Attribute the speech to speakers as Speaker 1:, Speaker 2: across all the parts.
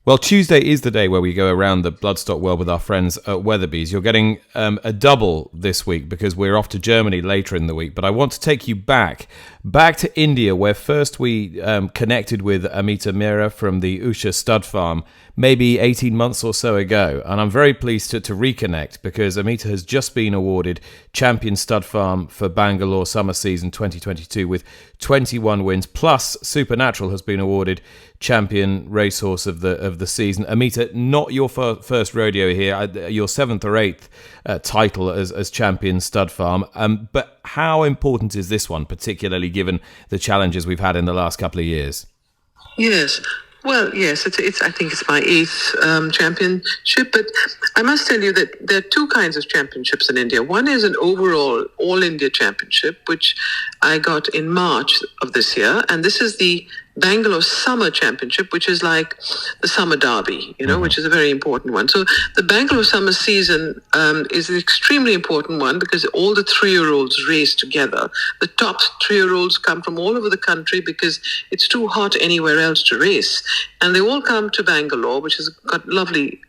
Speaker 1: Well, Tuesday is the day where we go around the bloodstock world with our friends at Weatherby's. You're getting a double this week because we're off to Germany later in the week. But I want to take you back to India, where first we connected with Ameera from the Usha stud farm maybe 18 months or so ago. And I'm very pleased to reconnect because Ameera has just been awarded Champion Stud Farm for Bangalore summer season 2022 with 21 wins. Plus, Supernatural has been awarded Champion Racehorse of the season. Ameera, not your first rodeo here, your seventh or eighth title as Champion Stud Farm. But how important is this one, particularly given the challenges we've had in the last couple of years?
Speaker 2: Yes. Well, yes, it's. I think it's my eighth championship, but I must tell you that there are two kinds of championships in India. One is an overall all-India championship, which I got in March of this year, and this is the Bangalore Summer Championship, which is like the Summer Derby, which is a very important one. So the Bangalore Summer season is an extremely important one because all the 3-year-olds race together. The top 3-year-olds come from all over the country because it's too hot anywhere else to race. And they all come to Bangalore, which has got lovely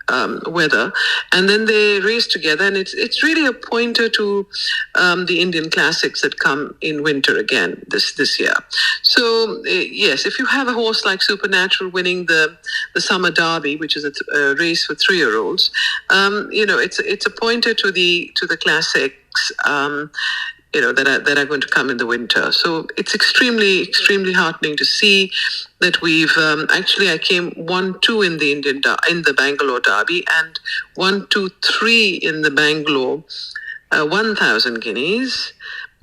Speaker 2: weather, and then they race together. And it's really a pointer to the Indian classics that come in winter again this year. So yes, if you have a horse like Supernatural winning the Summer Derby, which is a race for 3-year-olds, it's a pointer to the classics. That are going to come in the winter. So it's extremely, extremely heartening to see that we've I came 1-2 in the Bangalore Derby and 1-2-3 in the Bangalore 1,000 guineas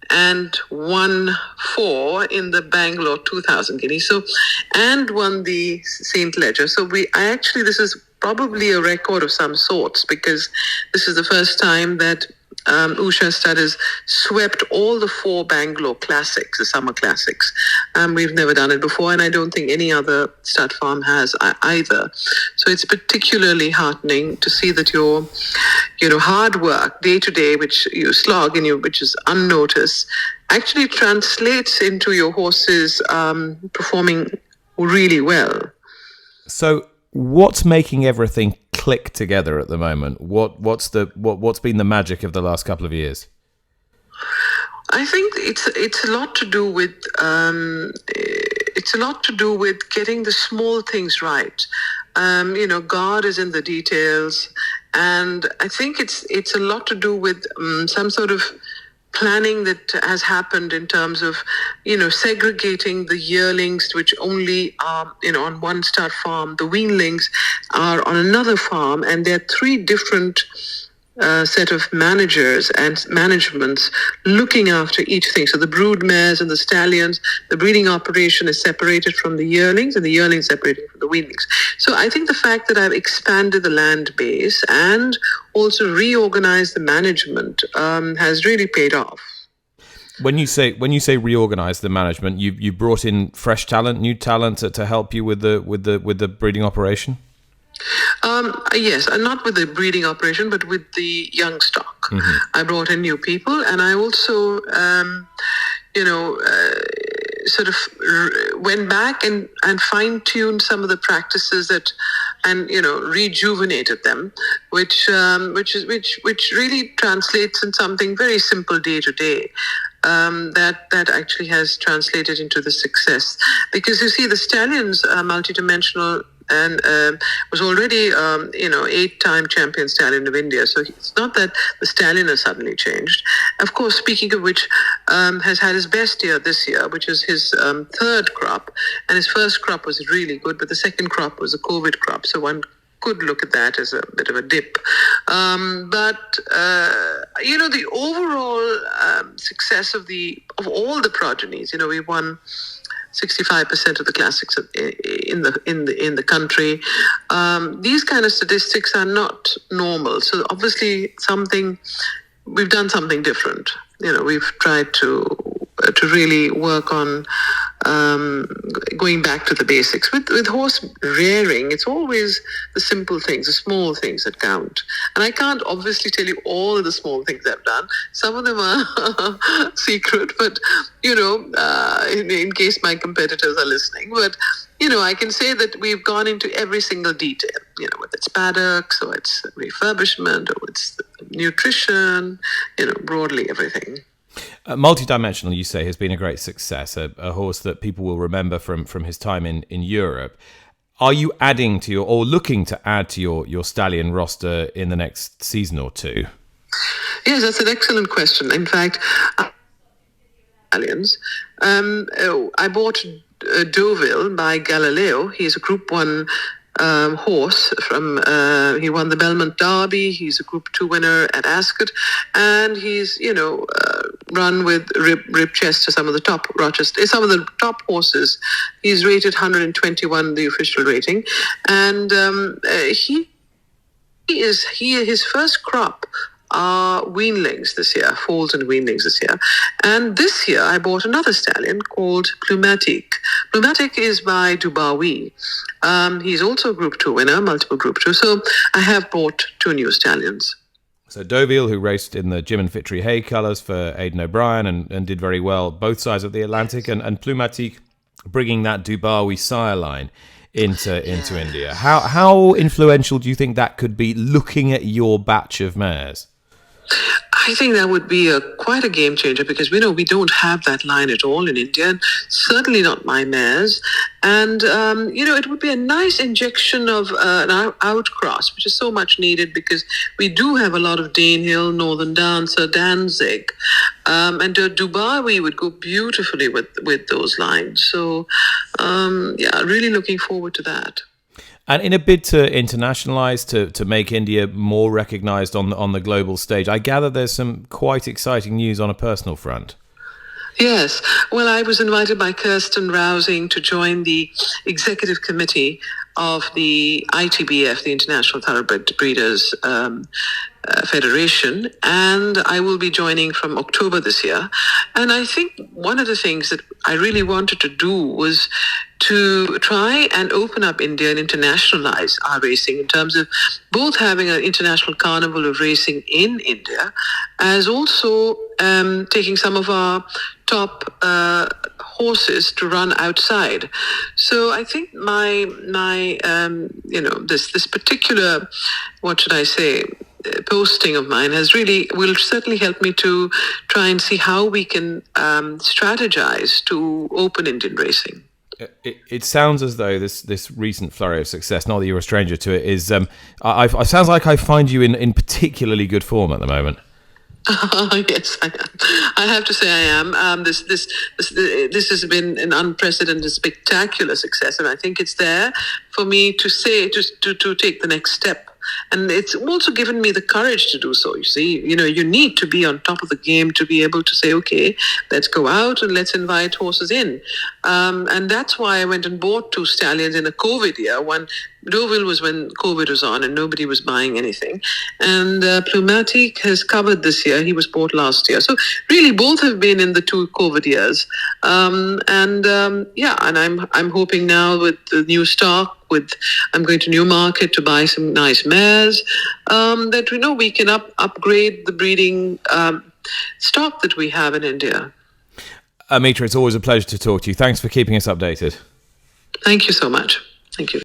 Speaker 2: and 1-4 in the Bangalore 2,000 guineas. So and won the St. Leger. So this is probably a record of some sorts because this is the first time that Usha Stud has swept all the 4 Bangalore classics, the summer classics. We've never done it before, and I don't think any other stud farm has either. So it's particularly heartening to see that your hard work day to day, which you slog and which is unnoticed, actually translates into your horses performing really well.
Speaker 1: So what's making everything click together at the moment? What's been the magic of the last couple of years?
Speaker 2: I think it's a lot to do with getting the small things right. God is in the details, and I think it's a lot to do with some sort of planning that has happened in terms of, segregating the yearlings, which only are, on one stud farm. The weanlings are on another farm, and there are 3 different set of managers and managements looking after each thing. So the brood mares and the stallions, the breeding operation is separated from the yearlings, and the yearlings separated from the weanlings. So I think the fact that I've expanded the land base and also reorganized the management has really paid off.
Speaker 1: When you say reorganize the management, you brought in fresh talent, new talent to help you with the breeding operation.
Speaker 2: Yes, and not with the breeding operation, but with the young stock. Mm-hmm. I brought in new people, and I also, went back and fine-tuned some of the practices and rejuvenated them, which really translates in something very simple day to day. That actually has translated into the success, because you see the stallion's multidimensional and was already 8-time champion stallion of India. So it's not that the stallion has suddenly changed. Of course, speaking of which, has had his best year this year, which is his 3rd crop, and his first crop was really good, but the second crop was a COVID crop, so one could look at that as a bit of a dip. But the overall success of all the progenies, we won 65% of the classics in the country. These kind of statistics are not normal. So obviously we've done something different. We've tried to to really work on going back to the basics. With horse rearing, it's always the simple things, the small things that count. And I can't obviously tell you all of the small things I've done. Some of them are secret, but in case my competitors are listening. But I can say that we've gone into every single detail. Whether it's paddocks or it's refurbishment or it's nutrition. Broadly everything.
Speaker 1: Multidimensional, you say, has been a great success, a horse that people will remember from his time in Europe. Are you adding to or looking to add to your stallion roster in the next season or two?
Speaker 2: Yes, that's an excellent question. In fact, stallions. I bought Deauville by Galileo. He's a Group 1 horse he won the Belmont Derby. He's a Group 2 winner at Ascot, and he's run with Ribchester, some of the top horses. He's rated 121, the official rating, and his first crop are weanlings this year, foals and weanlings this year. And this year I bought another stallion called Plumatique. Plumatique is by Dubawi. He's also a Group 2 winner, multiple Group 2. So I have bought 2 new stallions.
Speaker 1: So Deauville, who raced in the Jim and Fitri Hay colours for Aidan O'Brien and did very well both sides of the Atlantic, and Plumatique bringing that Dubawi sire line into India. How influential do you think that could be, looking at your batch of mares?
Speaker 2: I think that would be quite a game changer, because we don't have that line at all in India, and certainly not my mares. And it would be a nice injection of an outcross, which is so much needed, because we do have a lot of Danehill, Northern Dancer, Danzig, and Dubai would go beautifully with those lines. So really looking forward to that.
Speaker 1: And in a bid to internationalise, to make India more recognised on the global stage, I gather there's some quite exciting news on a personal front.
Speaker 2: Yes. Well, I was invited by Kirsten Rousing to join the executive committee of the ITBF, the International Thoroughbred Breeders Federation, and I will be joining from October this year. And I think one of the things that I really wanted to do was to try and open up India and internationalize our racing, in terms of both having an international carnival of racing in India, as also taking some of our top horses to run outside. So I think my this particular, what should I say, posting of mine will certainly help me to try and see how we can strategize to open Indian racing.
Speaker 1: It sounds as though this recent flurry of success, not that you're a stranger to it, is it sounds like I find you in particularly good form at the moment.
Speaker 2: Yes, I am. I have to say I am. This has been an unprecedented, spectacular success, and I think it's there for me to say to take the next step. And it's also given me the courage to do so. You see, you need to be on top of the game to be able to say, okay, let's go out and let's invite horses in. And that's why I went and bought 2 stallions in a COVID year. One, Deauville, was when COVID was on and nobody was buying anything. And Plumatique has covered this year. He was bought last year. So really both have been in the 2 COVID years. And I'm hoping now with the new stock, I'm going to Newmarket to buy some nice mares, that we can upgrade the breeding stock that we have in India.
Speaker 1: Ameera, it's always a pleasure to talk to you. Thanks for keeping us updated.
Speaker 2: Thank you so much. Thank you.